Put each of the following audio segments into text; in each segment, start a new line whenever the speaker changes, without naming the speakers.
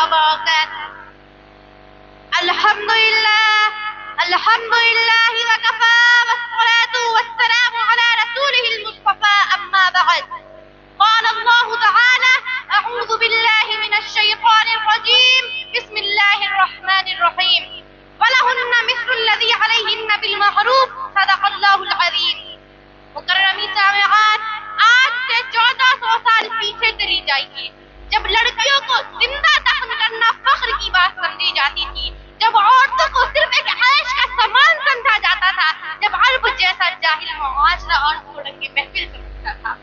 وبركاته. الحمد لله وكفى والصلاة والسلام على رسوله المصطفى أما بعد. قال الله تعالى: أعوذ بالله من الشيطان الرجيم، بسم الله الرحمن الرحيم. وَلَهُنَّ مِثْلُ الَّذِي عَلَيْهِنَّ بِالْمَعْرُوفِ صدق اللہ العظیم. مکرمی سامعات، آج سے 1400 سال پیچھے چلی جائیے، جب لڑکیوں کو زندہ دفن کرنا فخر کی بات سمجھی جاتی تھی، جب عورتوں کو صرف ایک عیش کا سامان سمجھا جاتا تھا، جب عرب جیسا جاہل معاشرہ عورتوں کو رنگ محفل سمجھتا تھا،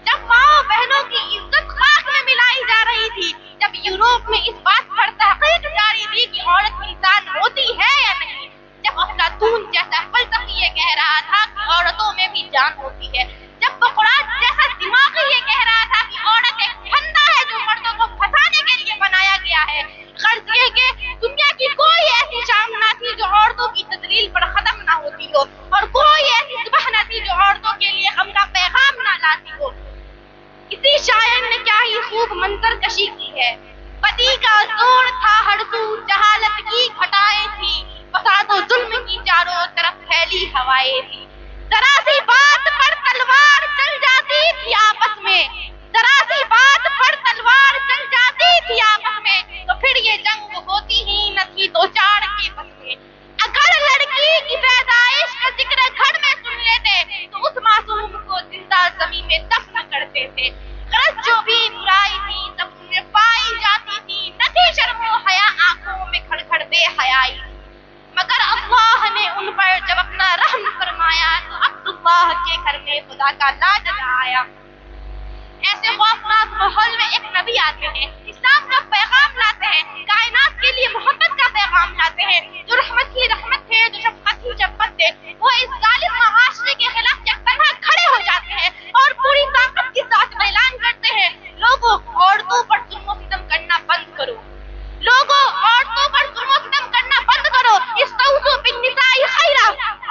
جب ماؤں بہنوں کی عزت خاک میں ملائی جا رہی تھی، جب یورپ میں اس بات پر تحقیق جاری تھی کہ عورت انسان ہوتی ہے یا نہیں، جب افلاطون جیسا فلسفی یہ کہہ رہا تھا کہ عورتوں میں بھی جان ہوتی ہے، جب سقراط جیسا دماغی یہ کہہ رہا تھا کہ عورت ایک پھندا ہے جو مردوں کو پھنسانے کے لیے بنایا گیا ہے، غرض یہ کہ دنیا کی کوئی ایسی شام نہ تھی جو عورتوں کی تذلیل پر ختم نہ ہوتی ہو، اور کوئی ایسی صبح نہ تھی جو عورتوں کے لیے غم کا پیغام نہ لاتی ہو. کسی شاعر نے کیا ہی خوب منظر کشی کی ہے. بدی کا زور تھا ہر سو، جہالت کی گھٹائیں تھی، فساد و ظلم کی چاروں طرف پھیلی ہوائیں تھی. ذرا سی بات پر تلوار چل جاتی تھی آپس میں، ذرا سی بات پر تلوار چل جاتی تھی آپس میں، تو پھر یہ جنگ ہوتی ہی نہ تھی دو چار کے بس میں. اگر لڑکی کی پیدائش کا ذکر گھر میں سن لیتے تو اس معصوم کو زندہ زمین میں دفن کرتے تھے. غرض جو بھی برائی تھی سب میں پائی جاتی تھی، نہ تھی شرم و حیا آنکھوں میں کھڑ کھڑ بے حیائی. مگر اللہ نے ان پر جب اپنا رحم فرمایا تو عبداللہ کے گھر میں خدا کا لاڈلا آیا. ایسے خوفناک ماحول میں ایک نبی آتے ہیں، اسلام کا پیغام لاتے ہیں، کائنات کے لیے محبت کا پیغام لاتے ہیں، جو رحمت ہی رحمت ہے، جو شفقت ہی شفقت ہے. وہ اس ظالم معاشرے کے خلاف یک تنہا کھڑے ہو جاتے ہیں اور پوری طاقت کے ساتھ اعلان کرتے ہیں: لوگوں، عورتوں پر ظلم و ستم کرنا بند کرو. لوگوں، عورتوں پر ظلم و ستم کرنا بند کرو. استوصوا بالنساء خیرا،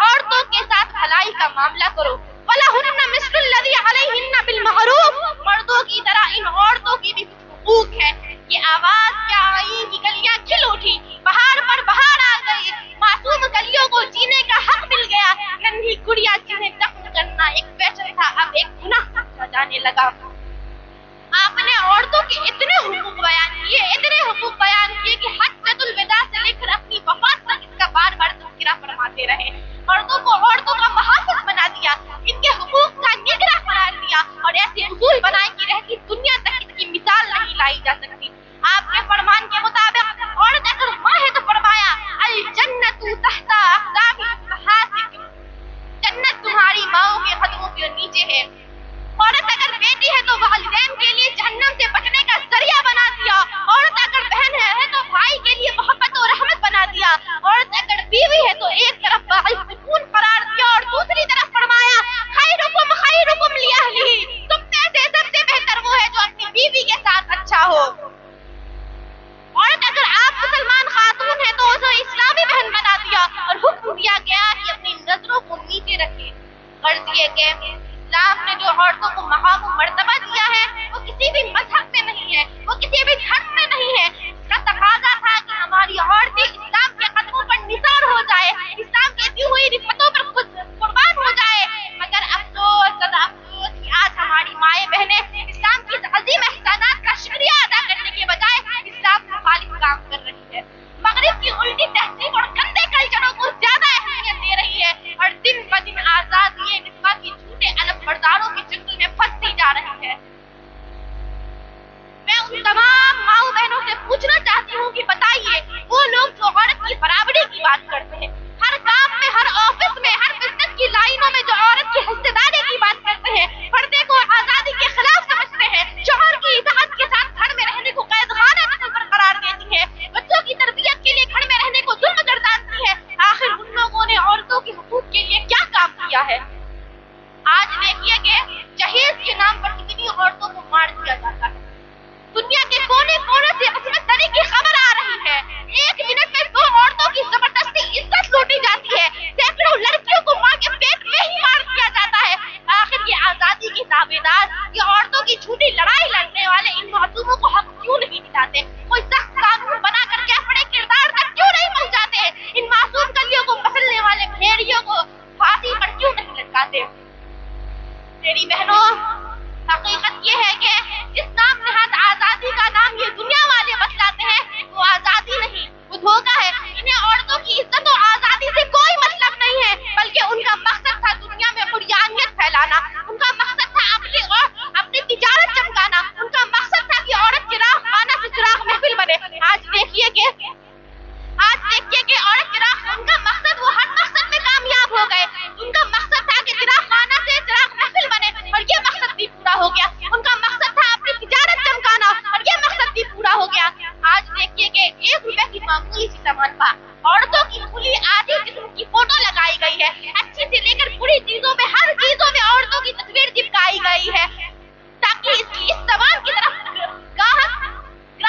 عورتوں کے ساتھ بھلائی کا معاملہ کرو. وَلَهُنَّ مِثْلُ الَّذِي عَلَيْهِنَّ بِالْمَعْرُوفِ، مردوں کی طرح ان عورتوں کی بھی حقوق ہے. یہ آواز کیا آئین کی گلیاں کھل اٹھی، بہار پر بہار آ گئی، معصوم گلیوں کو جینے کا حق مل گیا. ننھی گڑیا جنہیں دفن کرنا ایک فیشن تھا اب ایک گناہ سمجھا جانے لگا. آپ نے عورتوں کے اتنے حقوق بیان کیے کہ حجۃ الوداع سے لے کر اپنی وفات تک اس کا بار بار تذکرہ فرماتے رہے. مردوں کو عورتوں کا محافظ بنا دیا، ان کے حقوق کا نگراں قرار دیا، اور ایسے اصول بنائے کہ رہتی دنیا تک اس کی مثال نہیں لائی جا سکتی. آپ کے فرمان کے مطابق عورت اگر ماں ہے تو فرمایا: الجنت تحت اقدام امہاتکم، جنت تمہاری ماؤں کے قدموں کے نیچے ہے. عورت اگر بیٹی ہے تو والدین کے لیے جہنم سے بچنے کا ذریعہ بنا دیا. عورت اگر بہن ہے تو بھائی کے لیے محبت و رحمت بنا دیا. عورت اگر بیوی ہے تو ایک طرف باعث سکون قرار دیا اور دوسری طرف فرمایا: خیرکم خیرکم لأہلہ، تم میں سے سب سے بہتر وہ ہے جو اپنی بیوی کے ساتھ اچھا ہو. عورت اگر آپ مسلمان خاتون ہے تو اسے اسلامی بہن بنا دیا اور حکم دیا گیا کہ اپنی نظروں کو نیچے رکھے. غرض یہ کہ اسلام نے جو عورتوں کو مقام و مرتبہ دیا ہے وہ کسی بھی مذہب میں نہیں ہے، وہ کسی بھی دھرم میں نہیں ہے. اس کا تقاضا تھا کہ ہماری عورتیں اسلام کے قدموں پر نثار ہو جائے، اسلام کی دی ہوئی رفتوں پر خود قربان ہو جائے. مگر افسوس سدا افسوس کہ آج ہماری مائیں بہنیں اسلام کی عظیم احسانات کا شکریہ ادا کرنے کے بجائے اسلام کے مخالف کام کر رہی ہے. مغرب کی الٹی تہذیب اور گندے کلچروں کو زیادہ اہمیت دے رہی ہے اور دن بدن آزاد یہ نسواں کی جھوٹے علم برداروں کی چنگل میں پھنس دیکھیے کہ عورت چراغ، ان کا مقصد، وہ ہر مقصد میں کامیاب ہو گئے. ان کا مقصد تھا کہ چراغ خانہ سے چراغ محفل بنے، اور یہ مقصد بھی پورا ہو گیا. ان کا مقصد تھا اپنی تجارت چمکانا، اور یہ مقصد بھی پورا ہو گیا. آج دیکھیے کہ 1 روپے کی معمولی سی سامان پر عورتوں کی کھلی آدھی جسم کی فوٹو لگائی گئی ہے. اچھی سے لے کر بری چیزوں میں، ہر چیزوں میں عورتوں کی تصویر چپکائی گئی ہے، تاکہ اس سامان کی طرف گاہک اس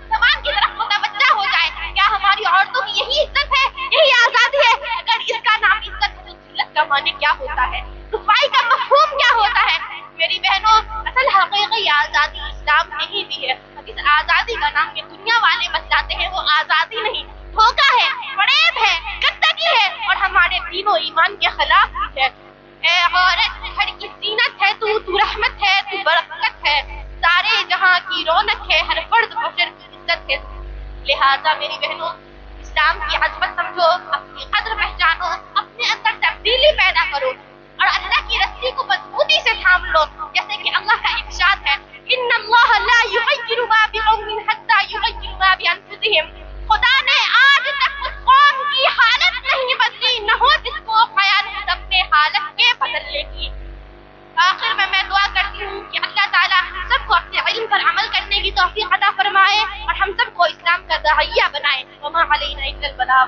سامان کی طرف متوجہ ہو جائے. کیا ہماری عورتوں کی یہی عزت ہے، یہی آزادی ہے؟ اگر اس کا نام عزت ہے تو ذلت کا معنی کیا ہوتا ہے؟ رسوائی کا مفہوم کیا ہوتا ہے؟ میری بہنوں، اصل حقیقی آزادی اسلام نے ہی دی ہے. اس آزادی کا نام یہ دنیا والے بتلاتے ہیں، وہ آزادی نہیں، دھوکہ ہے، فریب ہے، گندگی ہے، اور ہمارے دین و ایمان کے خلاف بھی ہے. اے عورت، گھر کی زینت ہے تو رحمت ہے، تو برکت ہے، سارے جہاں کی رونق ہے، ہر فرد بشر کی عزت ہے. لہٰذا میری بہنوں، اسلام کی عظمت سمجھو، اپنی قدر پہچانو، اپنے اندر تبدیلی پیدا کرو، اور اللہ کی رسی کو مضبوطی سے تھام لو. جیسے کہ اللہ کا ارشاد ہے، ان اللہ لا یغیر ما بقوم حتی یغیروا ما بانفسہم. خدا نے آج تک اس قوم کی حالت نہیں بدلی، نہ ہو جس کو خیال خود اپنے حالت کے بدلنے کی. آخر میں دعا کرتی ہوں کہ اللہ تعالیٰ سب کو اپنے علم پر عمل کرنے کی توفیق عطا فرمائے، اور ہم سب کو اسلام کا داعیہ بنائے. وما علینا الا البلاغ.